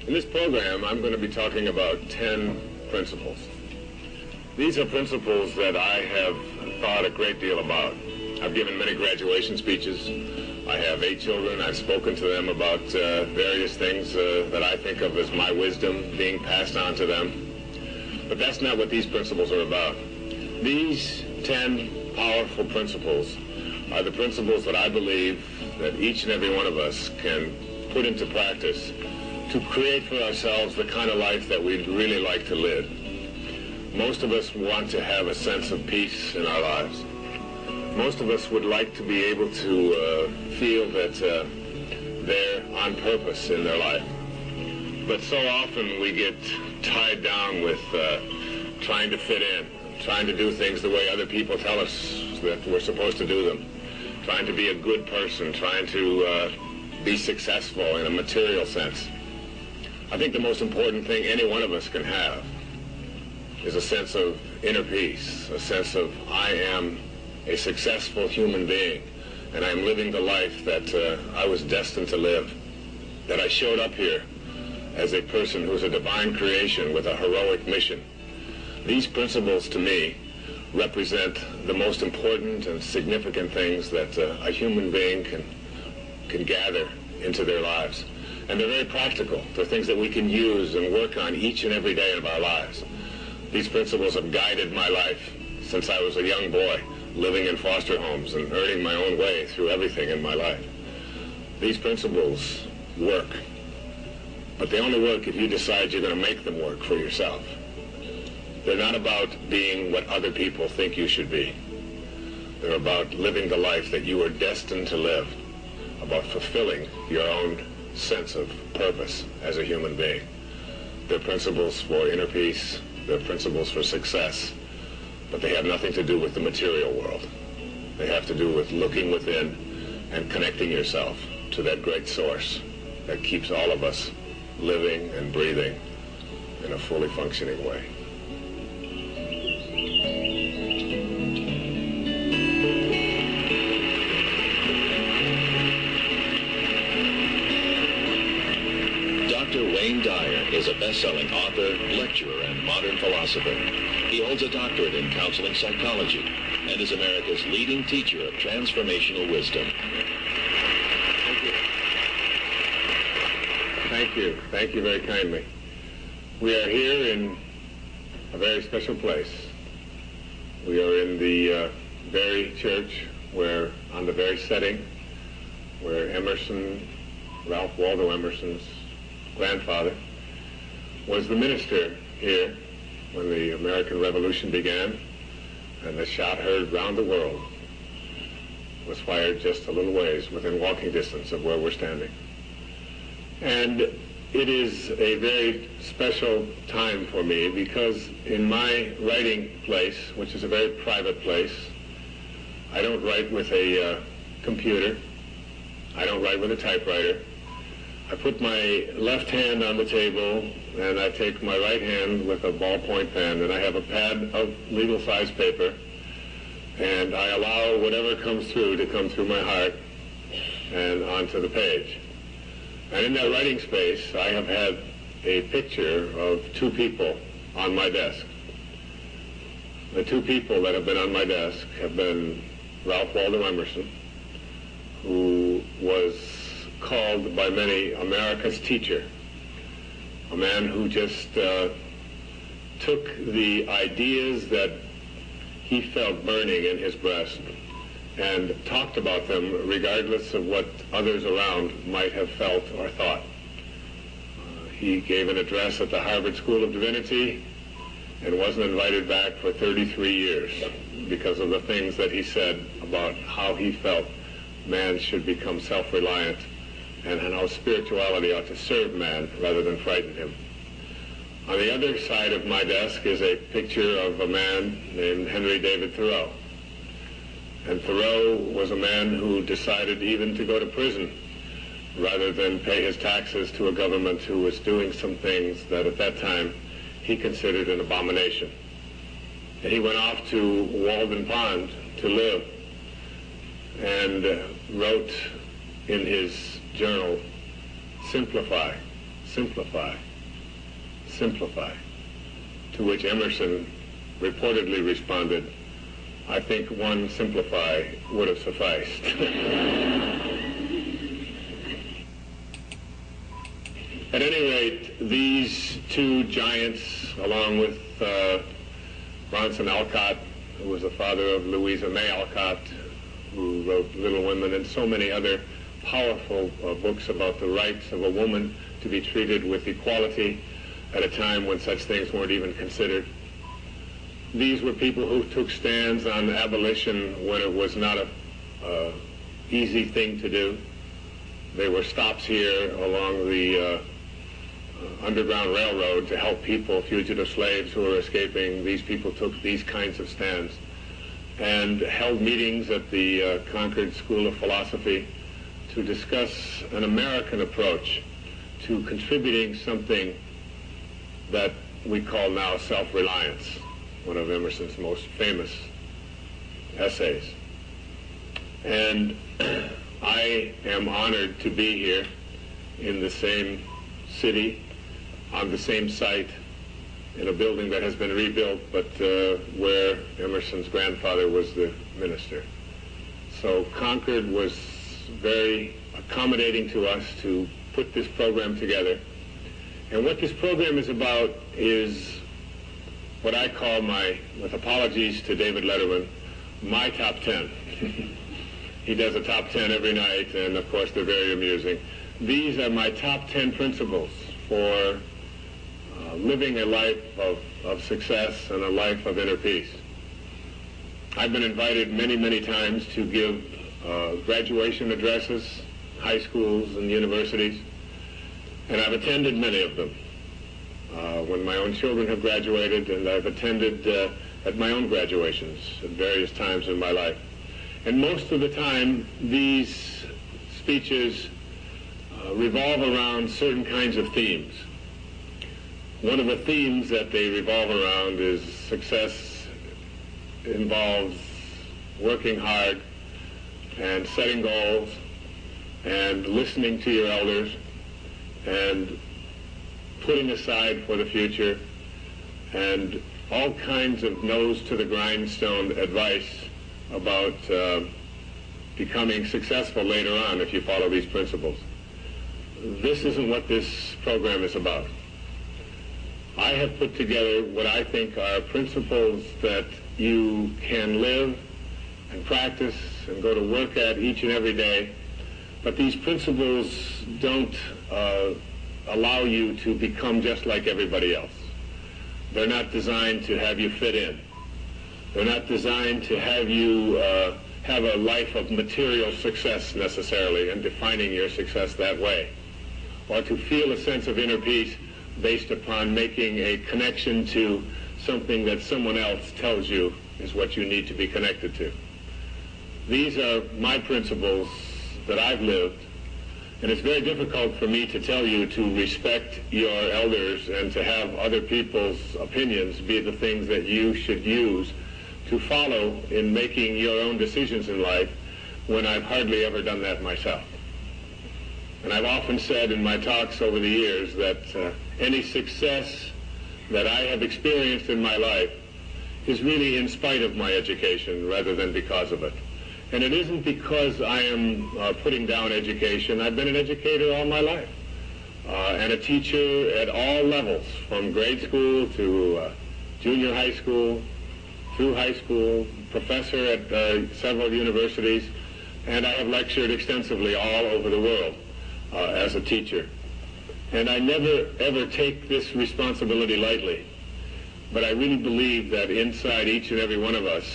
In this program, I'm going to be talking about 10 principles. These are principles that I have thought a great deal about. I've given many graduation speeches. I have 8 children. I've spoken to them about various things that I think of as my wisdom being passed on to them. But that's not what these principles are about. These 10 powerful principles are the principles that I believe that each and every one of us can put into practice to create for ourselves the kind of life that we'd really like to live. Most of us want to have a sense of peace in our lives. Most of us would like to be able to feel that they're on purpose in their life. But so often we get tied down with trying to fit in, trying to do things the way other people tell us that we're supposed to do them, trying to be a good person, trying to be successful in a material sense. I think the most important thing any one of us can have is a sense of inner peace, a sense of I am a successful human being and I am living the life that I was destined to live, that I showed up here as a person who's a divine creation with a heroic mission. These principles to me represent the most important and significant things that a human being can gather into their lives. And they're very practical. They're things that we can use and work on each and every day of our lives. These principles have guided my life since I was a young boy, living in foster homes and earning my own way through everything in my life. These principles work, but they only work if you decide you're going to make them work for yourself. They're not about being what other people think you should be. They're about living the life that you were destined to live, about fulfilling your own sense of purpose as a human being. They're principles for inner peace. They're principles for success. But they have nothing to do with the material world. They have to do with looking within and connecting yourself to that great source that keeps all of us living and breathing in a fully functioning way. Dyer is a best-selling author, lecturer, and modern philosopher. He holds a doctorate in counseling psychology and is America's leading teacher of transformational wisdom. Thank you. Thank you. Thank you very kindly. We are here in a very special place. We are in the very church where, on the very setting, where Emerson, Ralph Waldo Emerson's grandfather, was the minister here when the American Revolution began, and the shot heard round the world was fired just a little ways within walking distance of where we're standing. And it is a very special time for me because in my writing place, which is a very private place, I don't write with a computer. I don't write with a typewriter. I put my left hand on the table, and I take my right hand with a ballpoint pen, and I have a pad of legal-size paper, and I allow whatever comes through to come through my heart and onto the page. And in that writing space, I have had a picture of 2 people on my desk. The 2 people that have been on my desk have been Ralph Waldo Emerson, who was called by many America's teacher, a man who just took the ideas that he felt burning in his breast and talked about them regardless of what others around might have felt or thought. He gave an address at the Harvard School of Divinity and wasn't invited back for 33 years because of the things that he said about how he felt man should become self-reliant and how spirituality ought to serve man rather than frighten him. On the other side of my desk is a picture of a man named Henry David Thoreau. And Thoreau was a man who decided even to go to prison rather than pay his taxes to a government who was doing some things that at that time he considered an abomination. And he went off to Walden Pond to live and wrote in his journal, "Simplify, simplify, simplify. To which Emerson reportedly responded, I think one simplify would have sufficed. At any rate, these two giants, along with Bronson Alcott, who was the father of Louisa May Alcott, who wrote Little Women, and so many other powerful books about the rights of a woman to be treated with equality at a time when such things weren't even considered. These were people who took stands on abolition when it was not a easy thing to do. They were stops here along the Underground Railroad to help people, fugitive slaves who were escaping. These people took these kinds of stands and held meetings at the Concord School of Philosophy to discuss an American approach to contributing something that we call now self-reliance, one of Emerson's most famous essays. And I am honored to be here in the same city, on the same site, in a building that has been rebuilt, but where Emerson's grandfather was the minister. So Concord was very accommodating to us to put this program together. And what this program is about is what I call my, with apologies to David Letterman, my top 10. He does a top 10 every night, and of course they're very amusing. These are my top 10 principles for living a life of success and a life of inner peace. I've been invited many, many times to give graduation addresses, high schools and universities, and I've attended many of them when my own children have graduated, and I've attended at my own graduations at various times in my life. And most of the time, these speeches revolve around certain kinds of themes. One of the themes that they revolve around is success involves working hard and setting goals and listening to your elders and putting aside for the future and all kinds of nose to the grindstone advice about becoming successful later on if you follow these principles. This isn't what this program is about. I have put together what I think are principles that you can live and practice and go to work at each and every day, but these principles don't allow you to become just like everybody else. They're not designed to have you fit in. They're not designed to have you have a life of material success necessarily and defining your success that way, or to feel a sense of inner peace based upon making a connection to something that someone else tells you is what you need to be connected to. These are my principles that I've lived, and it's very difficult for me to tell you to respect your elders and to have other people's opinions be the things that you should use to follow in making your own decisions in life when I've hardly ever done that myself. And I've often said in my talks over the years that any success that I have experienced in my life is really in spite of my education rather than because of it. And it isn't because I am putting down education. I've been an educator all my life and a teacher at all levels, from grade school to junior high school, through high school, professor at several universities, and I have lectured extensively all over the world as a teacher. And I never, ever take this responsibility lightly. But I really believe that inside each and every one of us,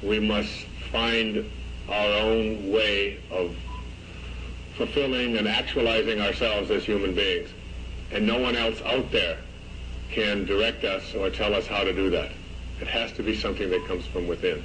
we must find our own way of fulfilling and actualizing ourselves as human beings. And no one else out there can direct us or tell us how to do that. It has to be something that comes from within.